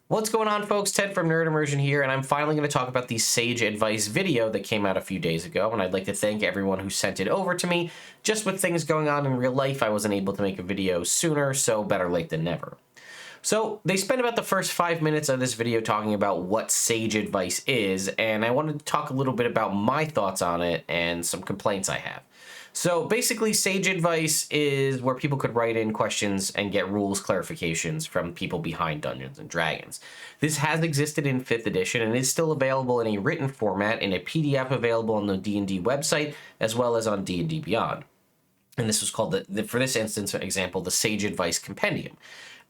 What's going on, folks? Ted from Immersion here, and I'm finally going to talk about the Sage Advice video that came out a few days ago, and I'd like to thank everyone who sent it over to me. Just with things going on in real life, I wasn't able to make a video sooner, so better late than never. So they spent about the first 5 minutes of this video talking about what Sage Advice is, and I wanted to talk a little bit about my thoughts on it and some complaints I have. So basically, Sage Advice is where people could write in questions and get rules clarifications from people behind Dungeons & Dragons. This has existed in 5th edition and is still available in a written format in a PDF available on the D&D website, as well as on D&D Beyond. And this was called, for this instance, for example, the Sage Advice Compendium.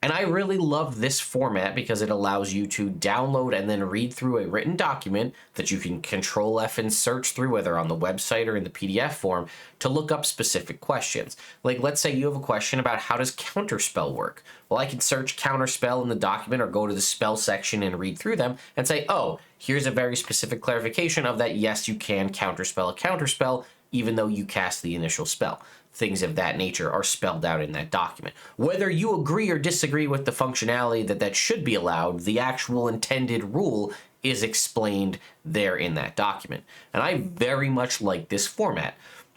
And I really love this format because it allows you to download and then read through a written document that you can Control F and search through, whether on the website or in the PDF form, to look up specific questions. Like, let's say you have a question about how does Counterspell work? Well, I can search Counterspell in the document or go to the spell section and read through them and say, oh, here's a very specific clarification of that. Yes, you can Counterspell a Counterspell, even though you cast the initial spell. Things of that nature are spelled out in that document. Whether you agree or disagree with the functionality that should be allowed, the actual intended rule is explained there in that document. And I very much like this format.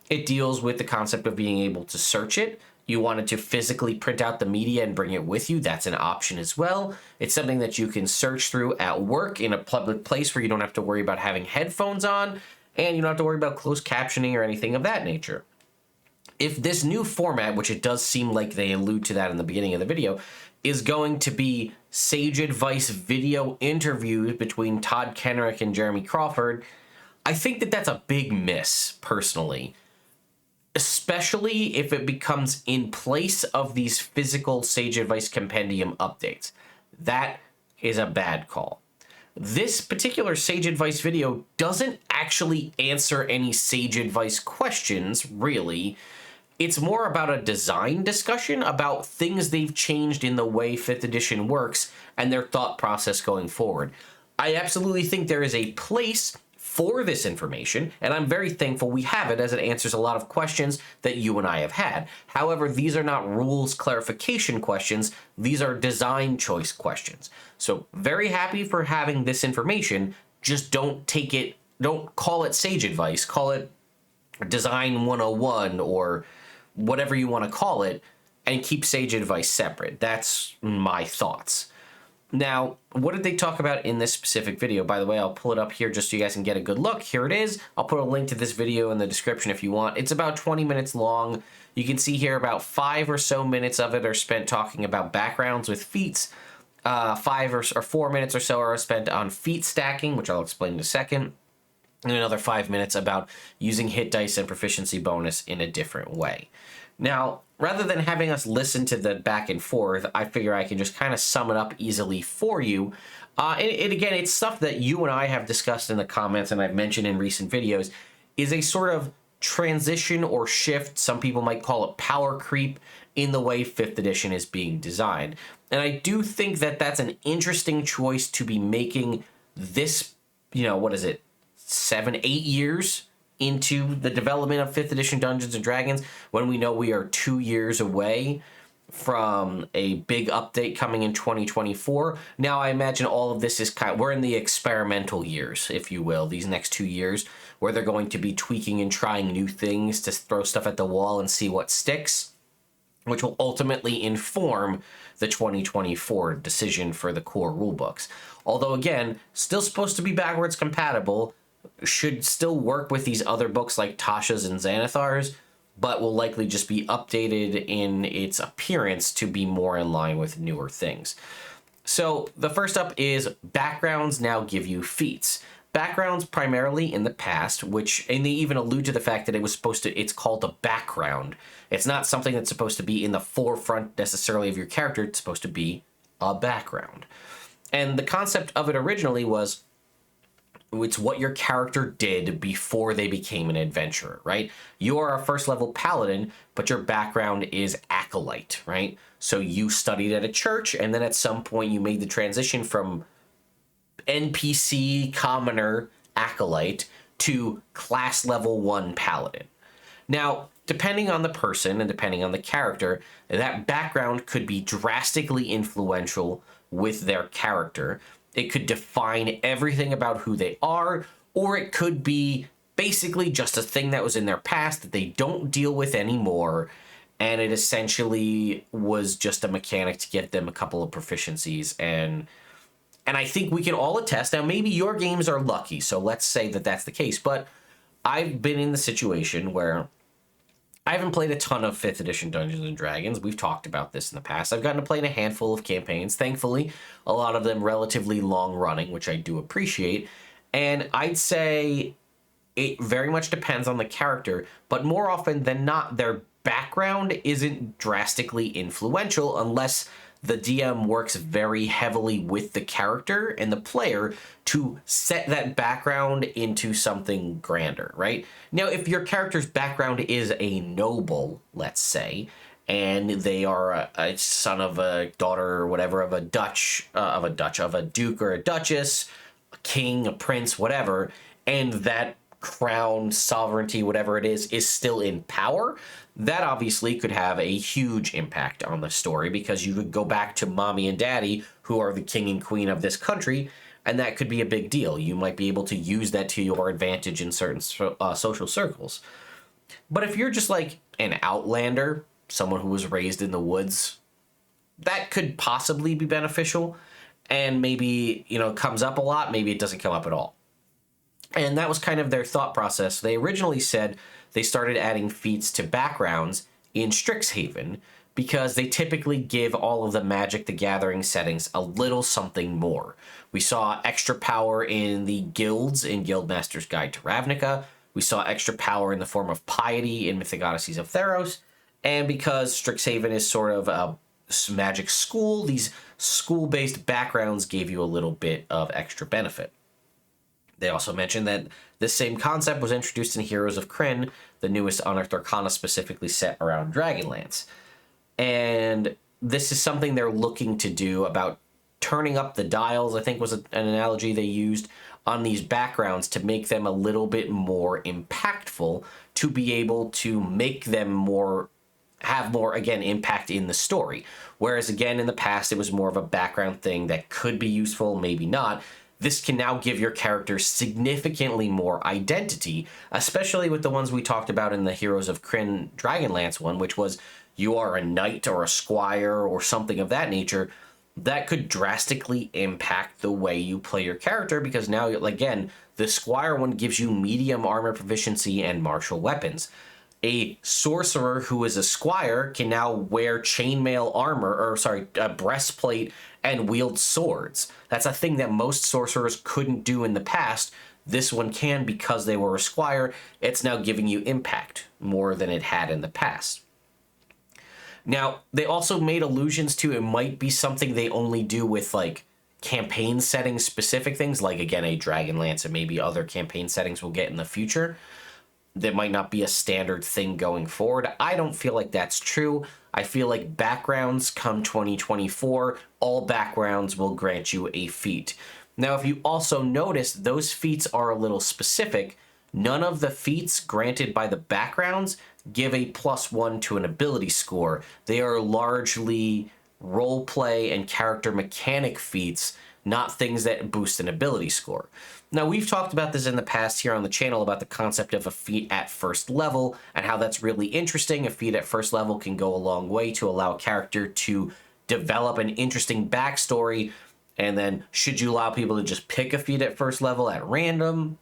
It deals with the concept of being able to search it. You wanted to physically print out the media and bring it with you, that's an option as well. It's something that you can search through at work in a public place where you don't have to worry about having headphones on, and you don't have to worry about closed captioning or anything of that nature. If this new format, which it does seem like they allude to that in the beginning of the video, is going to be Sage Advice video interviews between Todd Kenrick and Jeremy Crawford, I think that that's a big miss, personally. Especially if it becomes in place of these physical Sage Advice Compendium updates. That is a bad call. This particular Sage Advice video doesn't actually answer any Sage Advice questions, really. It's more about a design discussion about things they've changed in the way 5th edition works and their thought process going forward. I absolutely think there is a place for this information, and I'm very thankful we have it, as it answers a lot of questions that you and I have had. However, these are not rules clarification questions, these are design choice questions. So very happy for having this information, just don't call it Sage Advice, call it Design 101 or whatever you want to call it, and keep Sage Advice separate. That's my thoughts. Now, what did they talk about in this specific video? By the way, I'll pull it up here just so you guys can get a good look. Here it is. I'll put a link to this video in the description if you want. It's about 20 minutes long. You can see here about 5 or so minutes of it are spent talking about backgrounds with feats. 5 or 4 minutes or so are spent on feat stacking, which I'll explain in a second. And another 5 minutes about using hit dice and proficiency bonus in a different way. Now, rather than having us listen to the back and forth, I figure I can just kind of sum it up easily for you. And again, it's stuff that you and I have discussed in the comments and I've mentioned in recent videos, is a sort of transition or shift, some people might call it power creep, in the way 5th edition is being designed. And I do think that that's an interesting choice to be making this, 7, 8 years into the development of 5th edition Dungeons & Dragons, when we know we are 2 years away from a big update coming in 2024. Now, I imagine all of this is we're in the experimental years, if you will, these next 2 years, where they're going to be tweaking and trying new things to throw stuff at the wall and see what sticks, which will ultimately inform the 2024 decision for the core rulebooks. Although, again, still supposed to be backwards compatible, should still work with these other books like Tasha's and Xanathar's, but will likely just be updated in its appearance to be more in line with newer things. So the first up is backgrounds now give you feats. Backgrounds primarily in the past, and they even allude to the fact that it's called a background. It's not something that's supposed to be in the forefront necessarily of your character, it's supposed to be a background. And the concept of it originally was, it's what your character did before they became an adventurer, right? You are a first level paladin, but your background is acolyte, right? So you studied at a church, and then at some point you made the transition from NPC commoner acolyte to class level 1 paladin. Now, depending on the person and depending on the character, that background could be drastically influential with their character. It could define everything about who they are, or it could be basically just a thing that was in their past that they don't deal with anymore, and it essentially was just a mechanic to get them a couple of proficiencies. And I think we can all attest. Now, maybe your games are lucky, so let's say that that's the case, but I've been in the situation where I haven't played a ton of 5th edition Dungeons and Dragons. We've talked about this in the past. I've gotten to play in a handful of campaigns. Thankfully, a lot of them relatively long running, which I do appreciate. And I'd say it very much depends on the character, but more often than not, their background isn't drastically influential unless the DM works very heavily with the character and the player to set that background into something grander, right? Now, if your character's background is a noble, let's say, and they are a son of a daughter or whatever of a duke or a duchess, a king, a prince, whatever, and that crown, sovereignty, whatever it is still in power, that obviously could have a huge impact on the story, because you could go back to mommy and daddy, who are the king and queen of this country, and that could be a big deal. You might be able to use that to your advantage in certain social circles. But if you're just like an outlander, someone who was raised in the woods, that could possibly be beneficial, and maybe, comes up a lot, maybe it doesn't come up at all. And that was kind of their thought process. They originally said they started adding feats to backgrounds in Strixhaven because they typically give all of the Magic the Gathering settings a little something more. We saw extra power in the guilds in Guildmaster's Guide to Ravnica. We saw extra power in the form of piety in Mythic Odysseys of Theros. And because Strixhaven is sort of a magic school, these school-based backgrounds gave you a little bit of extra benefit. They also mentioned that this same concept was introduced in Heroes of Krynn, the newest Unearthed Arcana specifically set around Dragonlance. And this is something they're looking to do about turning up the dials, I think was an analogy they used, on these backgrounds to make them a little bit more impactful, to be able to make them have more, again, impact in the story. Whereas, again, in the past, it was more of a background thing that could be useful, maybe not. This can now give your character significantly more identity, especially with the ones we talked about in the Heroes of Krynn Dragonlance one, which was you are a knight or a squire or something of that nature. That could drastically impact the way you play your character, because now, again, the squire one gives you medium armor proficiency and martial weapons. A sorcerer who is a squire can now wear chainmail armor, a breastplate, and wield swords. That's a thing that most sorcerers couldn't do in the past. This one can because they were a squire. It's now giving you impact more than it had in the past. Now, they also made allusions to it might be something they only do with, campaign setting specific things, like, again, a Dragonlance and maybe other campaign settings we'll get in the future. That might not be a standard thing going forward. I don't feel like that's true. I feel like backgrounds come 2024, all backgrounds will grant you a feat. Now, if you also notice, those feats are a little specific. None of the feats granted by the backgrounds give a +1 to an ability score. They are largely roleplay and character mechanic feats, not things that boost an ability score. Now, we've talked about this in the past here on the channel about the concept of a feat at first level and how that's really interesting. A feat at first level can go a long way to allow a character to develop an interesting backstory. And then should you allow people to just pick a feat at first level at random?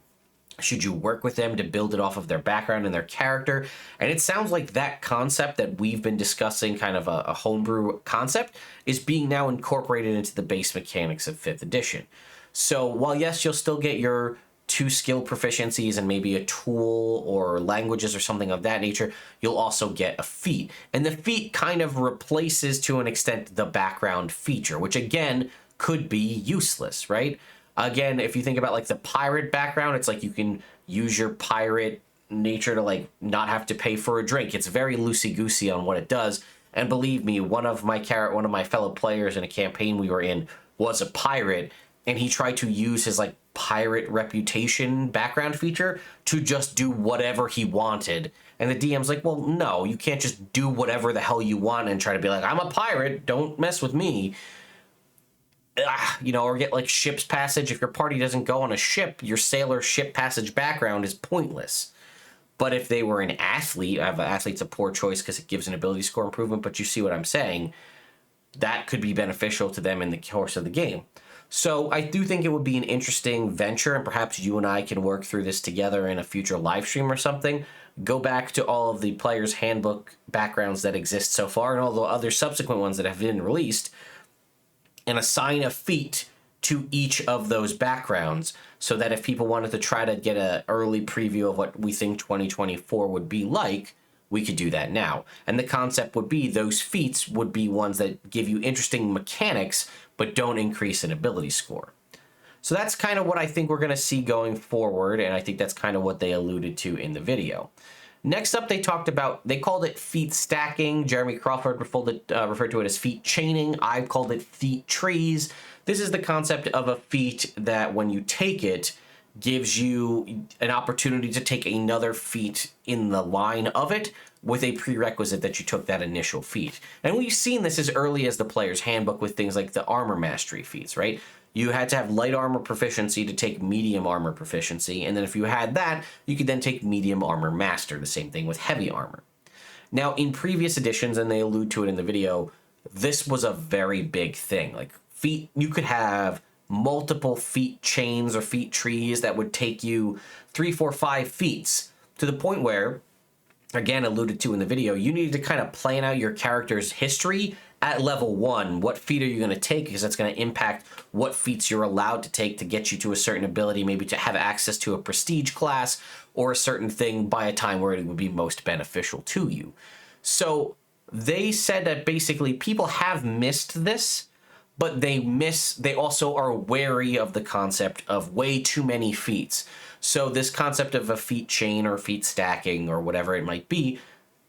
Should you work with them to build it off of their background and their character? And it sounds like that concept that we've been discussing, kind of a homebrew concept, is being now incorporated into the base mechanics of 5th edition. So while, yes, you'll still get your 2 skill proficiencies and maybe a tool or languages or something of that nature, you'll also get a feat. And the feat kind of replaces, to an extent, the background feature, which, again, could be useless, right? Again, if you think about the pirate background, it's like you can use your pirate nature to not have to pay for a drink. It's very loosey-goosey on what it does. And believe me, one of my fellow players in a campaign we were in was a pirate, and he tried to use his pirate reputation background feature to just do whatever he wanted. And the DM's like, well, no, you can't just do whatever the hell you want and try to be like, I'm a pirate, don't mess with me. or get like ship's passage. If your party doesn't go on a ship, your sailor ship passage background is pointless. But if they were an athlete, athlete's a poor choice because it gives an ability score improvement, but you see what I'm saying, that could be beneficial to them in the course of the game. So I do think it would be an interesting venture, and perhaps you and I can work through this together in a future live stream or something. Go back to all of the player's handbook backgrounds that exist so far and all the other subsequent ones that have been released, and assign a feat to each of those backgrounds so that if people wanted to try to get an early preview of what we think 2024 would be like, we could do that now. And the concept would be those feats would be ones that give you interesting mechanics but don't increase an ability score. So that's kind of what I think we're going to see going forward, and I think that's kind of what they alluded to in the video. Next up, they called it feat stacking. Jeremy Crawford referred to it as feat chaining. I've called it feat trees. This is the concept of a feat that when you take it, gives you an opportunity to take another feat in the line of it with a prerequisite that you took that initial feat. And we've seen this as early as the player's handbook with things like the armor mastery feats, right? You had to have light armor proficiency to take medium armor proficiency, and then if you had that, you could then take medium armor master, the same thing with heavy armor. Now, in previous editions, and they allude to it in the video, this was a very big thing. Like, feat, you could have multiple feat chains or feat trees that would take you 3, 4, 5 feats, to the point where, again alluded to in the video, you needed to kind of plan out your character's history at level 1. What feat are you going to take? Because that's going to impact what feats you're allowed to take to get you to a certain ability, maybe to have access to a prestige class or a certain thing by a time where it would be most beneficial to you. So they said that basically people have missed this, but they also are wary of the concept of way too many feats. So this concept of a feat chain or feat stacking or whatever it might be,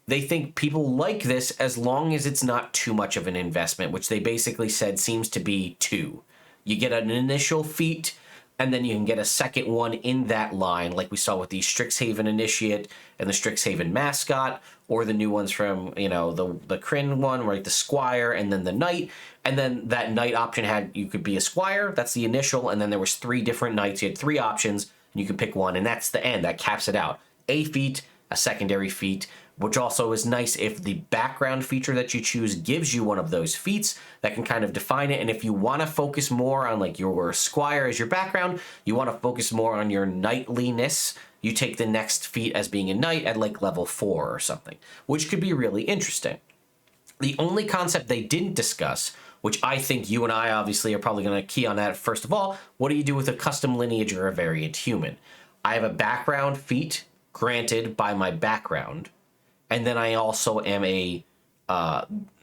they think people like this as long as it's not too much of an investment, which they basically said seems to be 2. You get an initial feat, and then you can get a second one in that line, like we saw with the Strixhaven Initiate and the Strixhaven Mascot, or the new ones from, the Kryn one, right, the Squire, and then the Knight. And then that Knight option you could be a Squire, that's the initial, and then there was 3 different Knights. You had 3 options, and you could pick one, and that's the end. That caps it out. A feat, a secondary feat, which also is nice if the background feature that you choose gives you one of those feats that can kind of define it. And if you want to focus more on like your Squire as your background, you want to focus more on your knightliness, you take the next feat as being a knight at like level 4 or something, which could be really interesting. The only concept they didn't discuss, which I think you and I obviously are probably going to key on that first of all, what do you do with a custom lineage or a variant human? I have a background feat granted by my background, and then I also am a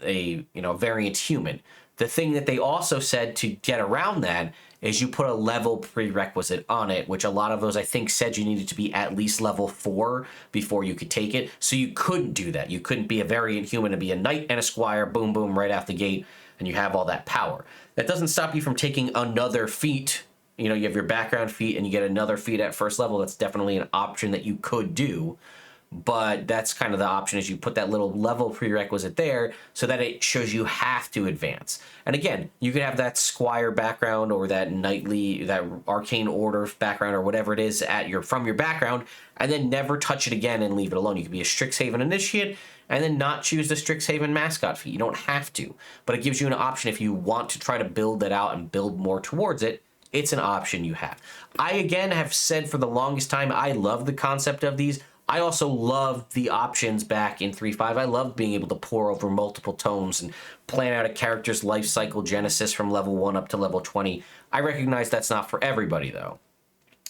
variant human. The thing that they also said to get around that is you put a level prerequisite on it, which a lot of those I think said you needed to be at least level 4 before you could take it. So you couldn't do that. You couldn't be a variant human and be a knight and a squire, boom, boom, right out the gate, and you have all that power. That doesn't stop you from taking another feat. You have your background feat and you get another feat at first level. That's definitely an option that you could do. But that's kind of the option, is you put that little level prerequisite there so that it shows you have to advance. And again, you could have that squire background or that knightly, that arcane order background or whatever it is from your background, and then never touch it again and leave it alone. You could be a Strixhaven Initiate and then not choose the Strixhaven Mascot feat. You don't have to, but it gives you an option if you want to try to build that out and build more towards it. It's an option you have. I, again, have said for the longest time, I love the concept of these. I also loved the options back in 3.5. I loved being able to pour over multiple tomes and plan out a character's life cycle genesis from level 1 up to level 20. I recognize that's not for everybody, though.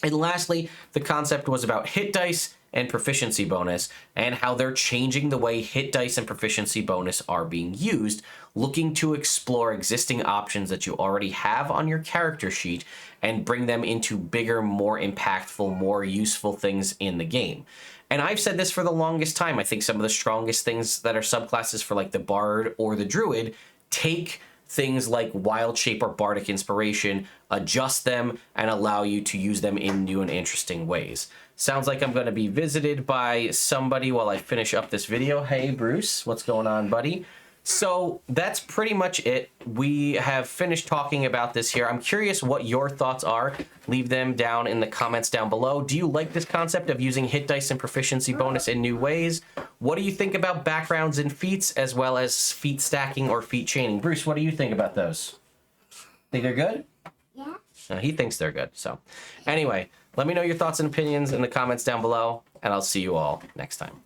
And lastly, the concept was about hit dice and proficiency bonus, and how they're changing the way hit dice and proficiency bonus are being used, looking to explore existing options that you already have on your character sheet and bring them into bigger, more impactful, more useful things in the game. And I've said this for the longest time. I think some of the strongest things that are subclasses for like the Bard or the Druid take things like Wild Shape or Bardic Inspiration, adjust them, and allow you to use them in new and interesting ways. Sounds like I'm going to be visited by somebody while I finish up this video. Hey, Bruce, what's going on, buddy? So that's pretty much it. We have finished talking about this here. I'm curious what your thoughts are. Leave them down in the comments down below. Do you like this concept of using hit dice and proficiency bonus in new ways? What do you think about backgrounds and feats, as well as feat stacking or feat chaining? Bruce, what do you think about those? Think they're good? Yeah. He thinks they're good. So anyway, let me know your thoughts and opinions in the comments down below, and I'll see you all next time.